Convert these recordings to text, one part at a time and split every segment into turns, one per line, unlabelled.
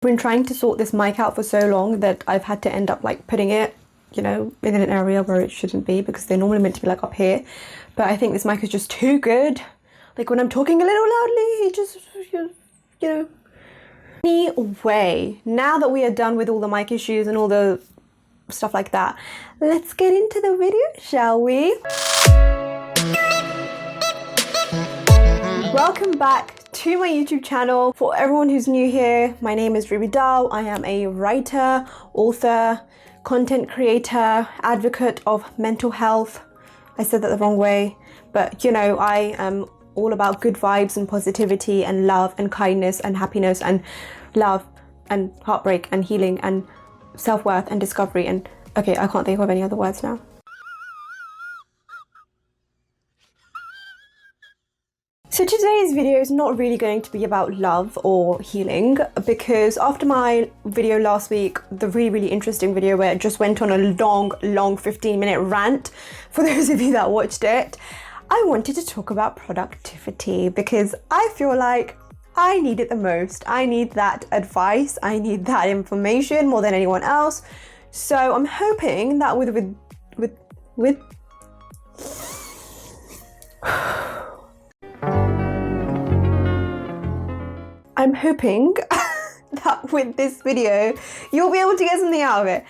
Been trying to sort this mic out for so long that I've had to end up like putting it, you know, in an area where it shouldn't be because they're normally meant to be like up here. But I think this mic is just too good. Like when I'm talking a little loudly, it just, you know. Anyway, now that we are done with all the mic issues and all the stuff like that, let's get into the video, shall we? Welcome back to my YouTube channel. For everyone who's new here, my name is Dhal. I am a writer, author, content creator, advocate of mental health. I said that the wrong way, but you know, I am all about good vibes and positivity and love and kindness and happiness and love and heartbreak and healing and self-worth and discovery and okay, I can't think of any other words now. So today's video is not really going to be about love or healing because after my video last week, the really interesting video where it just went on a long 15-minute rant, for those of you that watched it, I wanted to talk about productivity because I feel like I need it the most. I need that advice, I need that information more than anyone else. So I'm hoping that I'm hoping that with this video, you'll be able to get something out of it.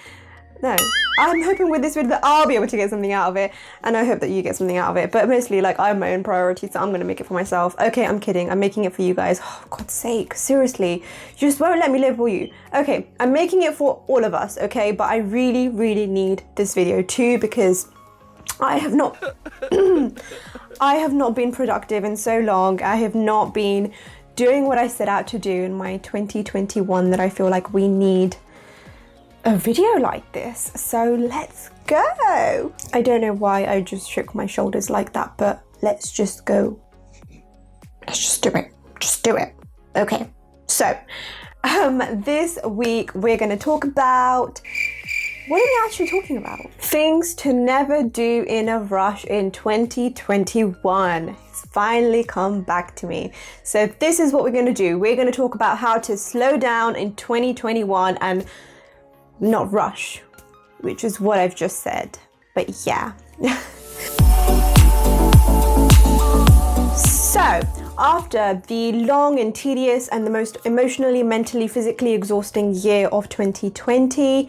No, I'm hoping with this video that I'll be able to get something out of it, and I hope that you get something out of it. But mostly, like, I have my own priorities, so I'm gonna make it for myself. Okay, I'm kidding, I'm making it for you guys. Oh, God's sake, seriously. You just won't let me live for you. Okay, I'm making it for all of us, okay? But I really need this video too, because I have not I have not been productive in so long. I have not been doing what I set out to do in my 2021 that I feel like we need a video like this. So let's go. I don't know why I just shook my shoulders like that, but let's just go. Let's just do it. Just do it. Okay. So this week we're going to talk about, what are we actually talking about? Things to never do in a rush in 2021. It's finally come back to me. So this is what we're going to do. We're going to talk about how to slow down in 2021 and not rush, which is what I've just said. But yeah. So after the long and tedious and the most emotionally, mentally, physically exhausting year of 2020,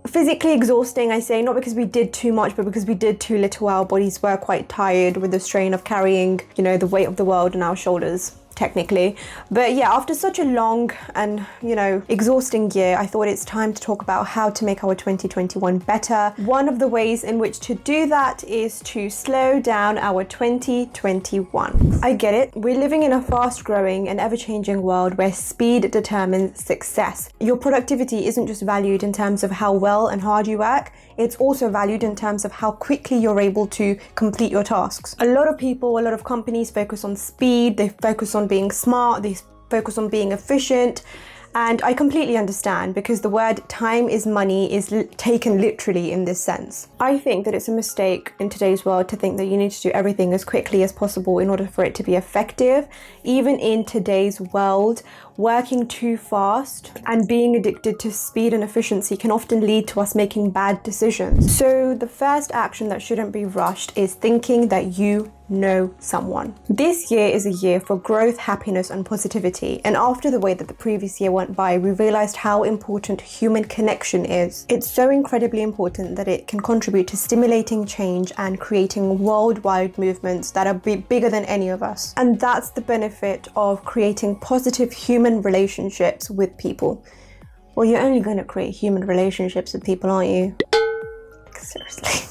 physically exhausting, I say, not because we did too much, but because we did too little. Our bodies were quite tired with the strain of carrying, you know, the weight of the world on our shoulders, technically. But yeah, after such a long and, you know, exhausting year, I thought it's time to talk about how to make our 2021 better. One of the ways in which to do that is to slow down our 2021. I get it. We're living in a fast-growing and ever-changing world where speed determines success. Your productivity isn't just valued in terms of how well and hard you work, it's also valued in terms of how quickly you're able to complete your tasks. A lot of people, a lot of companies focus on speed, they focus on being smart, they focus on being efficient, and I completely understand because the word time is money is taken literally in this sense. I think that it's a mistake in today's world to think that you need to do everything as quickly as possible in order for it to be effective. Even in today's world, working too fast and being addicted to speed and efficiency can often lead to us making bad decisions. So the first action that shouldn't be rushed is thinking that you know someone. This year is a year for growth, happiness, and positivity. And after the way that the previous year went by, we realized how important human connection is. It's so incredibly important that it can contribute to stimulating change and creating worldwide movements that are bigger than any of us. And that's the benefit of creating positive human relationships with people. Well, you're only going to create human relationships with people, aren't you? Seriously.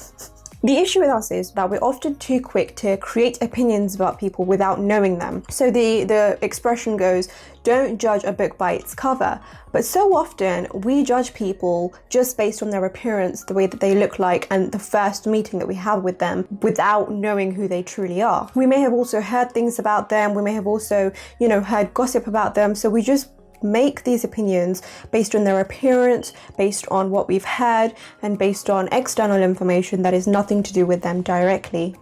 The issue with us is that we're often too quick to create opinions about people without knowing them. So the expression goes, don't judge a book by its cover. But so often we judge people just based on their appearance, the way that they look like, and the first meeting that we have with them without knowing who they truly are. We may have also heard things about them. We may have also, you know, heard gossip about them. So we just make these opinions based on their appearance, based on what we've heard, and based on external information that is nothing to do with them directly.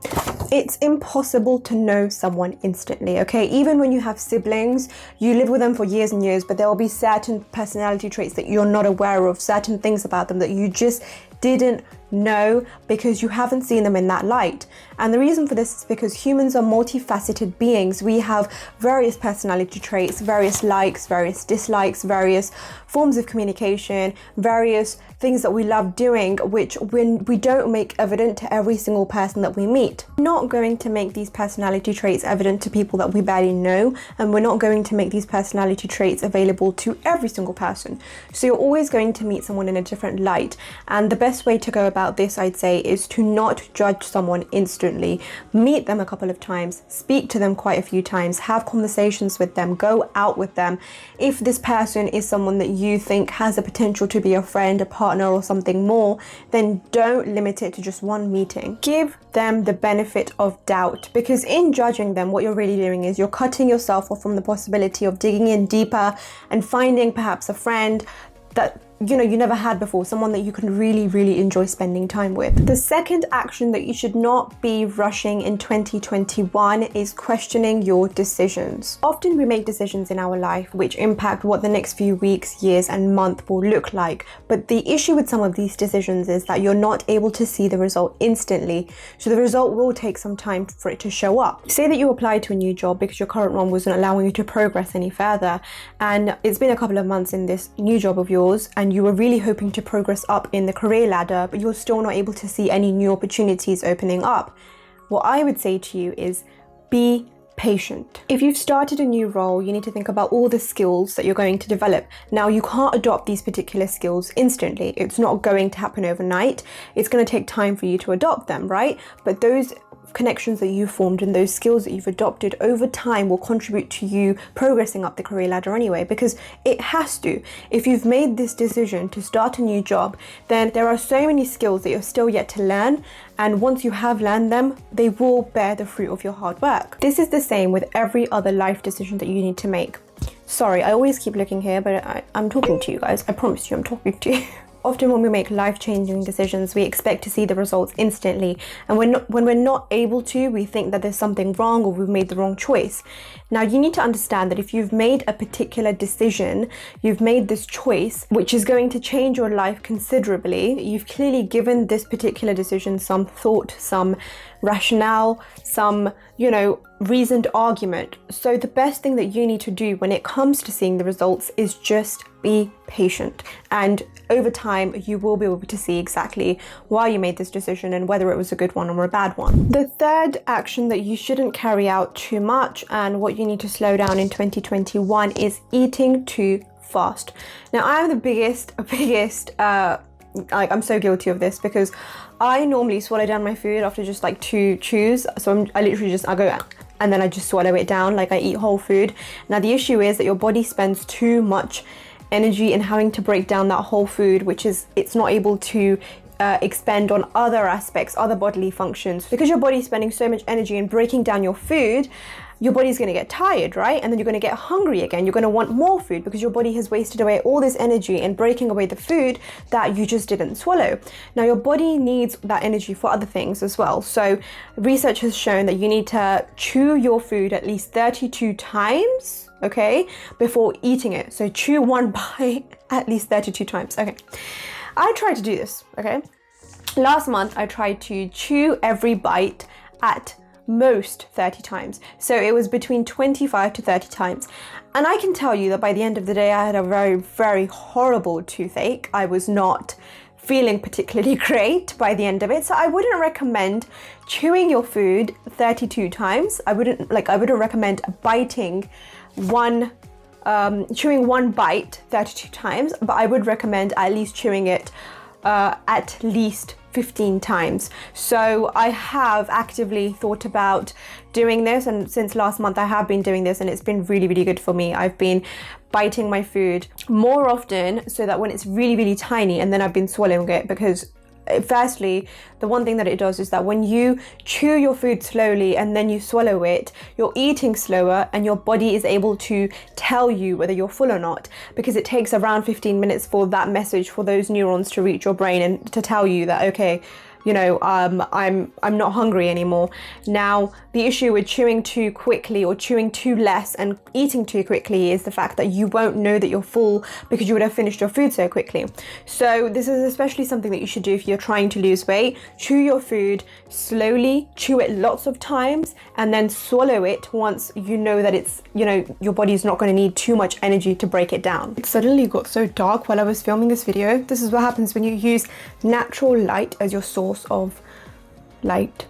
It's impossible to know someone instantly, okay? Even when you have siblings, you live with them for years and years, but there will be certain personality traits that you're not aware of, certain things about them that you just didn't know because you haven't seen them in that light. And the reason for this is because humans are multifaceted beings. We have various personality traits, various likes, various dislikes, various forms of communication, various things that we love doing, which when we don't make evident to every single person that we meet. We're not going to make these personality traits evident to people that we barely know, and we're not going to make these personality traits available to every single person. So you're always going to meet someone in a different light, and the best way to go about this, I'd say, is to not judge someone instantly. Meet them a couple of times, speak to them quite a few times, have conversations with them, go out with them. If this person is someone that you think has the potential to be a friend, a partner, or something more, then don't limit it to just one meeting. Give them the benefit of doubt, because in judging them, what you're really doing is you're cutting yourself off from the possibility of digging in deeper and finding perhaps a friend that you never had before, someone that you can really enjoy spending time with. The second action that you should not be rushing in 2021 is questioning your decisions. Often we make decisions in our life which impact what the next few weeks, years and month will look like, but the issue with some of these decisions is that you're not able to see the result instantly, so the result will take some time for it to show up. Say that you applied to a new job because your current one wasn't allowing you to progress any further, and it's been a couple of months in this new job of yours, and you were really hoping to progress up in the career ladder, but you're still not able to see any new opportunities opening up. What I would say to you is be patient. If you've started a new role, you need to think about all the skills that you're going to develop. Now, you can't adopt these particular skills instantly. It's not going to happen overnight. It's going to take time for you to adopt them, right? But those connections that you've formed and those skills that you've adopted over time will contribute to you progressing up the career ladder anyway, because it has to. If you've made this decision to start a new job, then there are so many skills that you're still yet to learn, and once you have learned them, they will bear the fruit of your hard work. This is the same with every other life decision that you need to make. Sorry, I always keep looking here, but I'm talking to you guys. I promise you I'm talking to you. Often when we make life-changing decisions, we expect to see the results instantly. And when we're not able to, we think that there's something wrong or we've made the wrong choice. Now, you need to understand that if you've made a particular decision, you've made this choice, which is going to change your life considerably, you've clearly given this particular decision some thought, some rationale, some, reasoned argument. So the best thing that you need to do when it comes to seeing the results is just be patient. And over time, you will be able to see exactly why you made this decision and whether it was a good one or a bad one. The third action that you shouldn't carry out too much and what you need to slow down in 2021 is eating too fast. Now, I'm the biggest, I'm so guilty of this because I normally swallow down my food after just like 2 chews. So I go and then I just swallow it down, like I eat whole food. Now, the issue is that your body spends too much energy in having to break down that whole food, which is it's not able to expend on other aspects, other bodily functions. Because your body's spending so much energy in breaking down your food, your body's going to get tired, right? And then you're going to get hungry again. You're going to want more food because your body has wasted away all this energy in breaking away the food that you just didn't swallow. Now, your body needs that energy for other things as well. So research has shown that you need to chew your food at least 32 times, okay, before eating it. So chew one bite at least 32 times. Okay. I tried to do this, okay? Last month, I tried to chew every bite at most 30 times. So it was between 25 to 30 times. And I can tell you that by the end of the day, I had a very horrible toothache. I was not feeling particularly great by the end of it. So I wouldn't recommend chewing your food 32 times. I wouldn't recommend chewing one bite 32 times, but I would recommend at least chewing it at least 15 times. So I have actively thought about doing this, and since last month I have been doing this, and it's been really good for me. I've been biting my food more often so that when it's really tiny, and then I've been swallowing it, because firstly, the one thing that it does is that when you chew your food slowly and then you swallow it, you're eating slower and your body is able to tell you whether you're full or not, because it takes around 15 minutes for that message, for those neurons to reach your brain and to tell you that, okay, I'm not hungry anymore. Now, the issue with chewing too quickly or chewing too less and eating too quickly is the fact that you won't know that you're full because you would have finished your food so quickly. So this is especially something that you should do if you're trying to lose weight. Chew your food slowly, chew it lots of times, and then swallow it once you know that it's, your body's not going to need too much energy to break it down. It suddenly got so dark while I was filming this video. This is what happens when you use natural light as your source of light.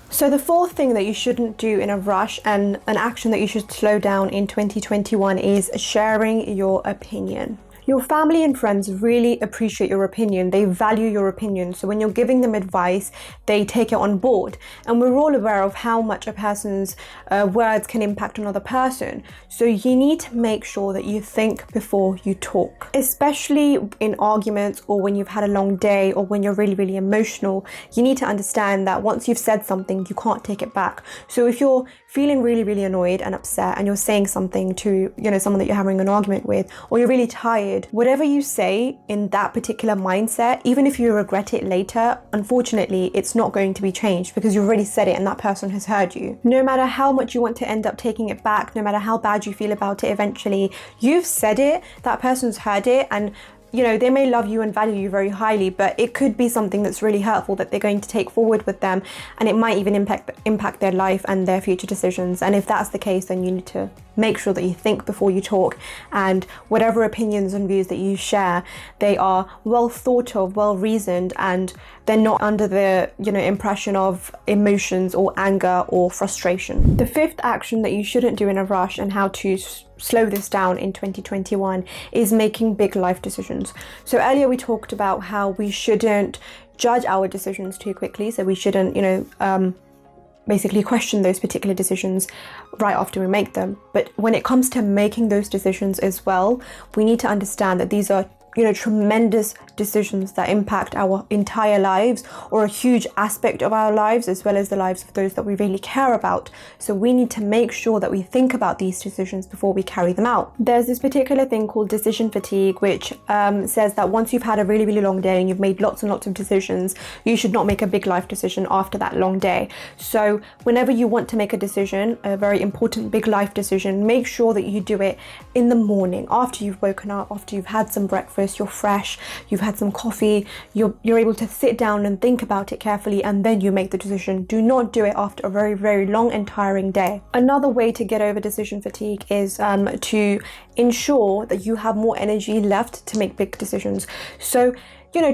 So the fourth thing that you shouldn't do in a rush, and an action that you should slow down in 2021, is sharing your opinion. Your family and friends really appreciate your opinion. They value your opinion. So when you're giving them advice, they take it on board. And we're all aware of how much a person's words can impact another person. So you need to make sure that you think before you talk, especially in arguments or when you've had a long day or when you're really, really emotional. You need to understand that once you've said something, you can't take it back. So if you're feeling really, really annoyed and upset and you're saying something to, someone that you're having an argument with, or you're really tired, whatever you say in that particular mindset, even if you regret it later, unfortunately, it's not going to be changed because you've already said it and that person has heard you. No matter how much you want to end up taking it back, no matter how bad you feel about it eventually, you've said it, that person's heard it, and they may love you and value you very highly, but it could be something that's really hurtful that they're going to take forward with them, and it might even impact their life and their future decisions. And if that's the case, then you need to make sure that you think before you talk, and whatever opinions and views that you share, they are well thought of, well reasoned, and they're not under the impression of emotions or anger or frustration. The fifth action that you shouldn't do in a rush, and how to slow this down in 2021, is making big life decisions. So earlier we talked about how we shouldn't judge our decisions too quickly. So we shouldn't, basically question those particular decisions right after we make them. But when it comes to making those decisions as well, we need to understand that these are tremendous decisions that impact our entire lives, or a huge aspect of our lives, as well as the lives of those that we really care about. So we need to make sure that we think about these decisions before we carry them out. There's this particular thing called decision fatigue, which says that once you've had a really, really long day and you've made lots and lots of decisions, you should not make a big life decision after that long day. So whenever you want to make a decision, a very important big life decision, make sure that you do it in the morning, after you've woken up, after you've had some breakfast, you're fresh, you've had some coffee, you're able to sit down and think about it carefully, and then you make the decision. Do not do it after a very, very long and tiring day. Another way to get over decision fatigue is to ensure that you have more energy left to make big decisions. So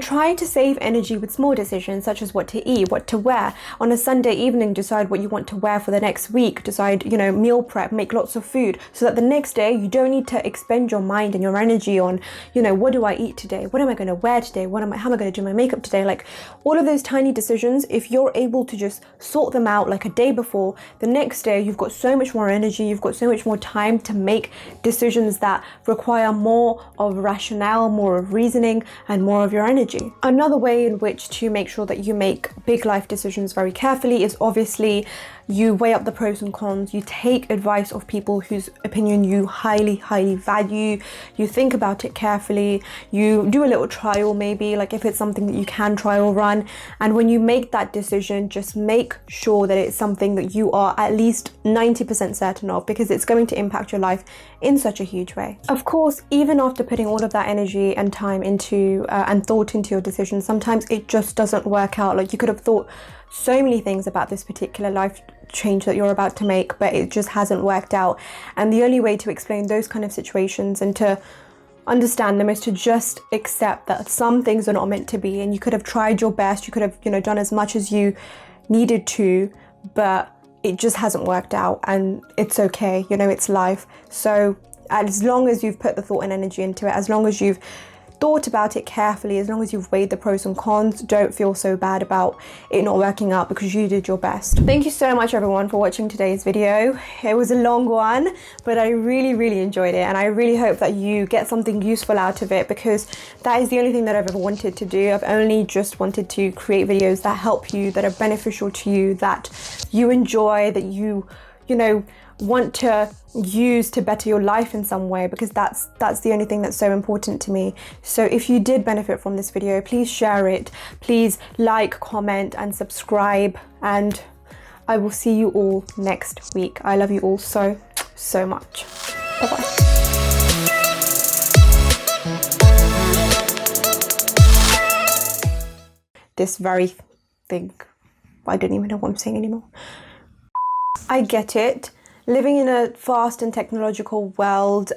try to save energy with small decisions, such as what to eat, what to wear. On a Sunday evening, decide what you want to wear for the next week. Decide, meal prep, make lots of food, so that the next day you don't need to expend your mind and your energy on, what do I eat today? What am I going to wear today? How am I going to do my makeup today? Like all of those tiny decisions, if you're able to just sort them out like a day before, the next day you've got so much more energy, you've got so much more time to make decisions that require more of rationale, more of reasoning, and more of your energy. Another way in which to make sure that you make big life decisions very carefully is obviously you weigh up the pros and cons, you take advice of people whose opinion you highly, highly value, you think about it carefully, you do a little trial maybe, like if it's something that you can trial run, and when you make that decision, just make sure that it's something that you are at least 90% certain of, because it's going to impact your life in such a huge way. Of course, even after putting all of that energy and time into and thought into your decision, sometimes it just doesn't work out. Like you could have thought so many things about this particular life change that you're about to make, but it just hasn't worked out. And the only way to explain those kind of situations and to understand them is to just accept that some things are not meant to be, and you could have tried your best, you could have done as much as you needed to, but it just hasn't worked out, and it's okay, it's life. So as long as you've put the thought and energy into it, as long as you've thought about it carefully, as long as you've weighed the pros and cons, don't feel so bad about it not working out, because you did your best. Thank you so much everyone for watching today's video. It was a long one, but I really, really enjoyed it, and I really hope that you get something useful out of it, because that is the only thing that I've ever wanted to do. I've only just wanted to create videos that help you, that are beneficial to you, that you enjoy, that you you know, want to use to better your life in some way, because that's the only thing that's so important to me. So if you did benefit from this video, please share it, please like, comment and subscribe, and I will see you all next week. I love you all so much. Bye bye. This very thing, I don't even know what I'm saying anymore. I get it. Living in a fast and technological world,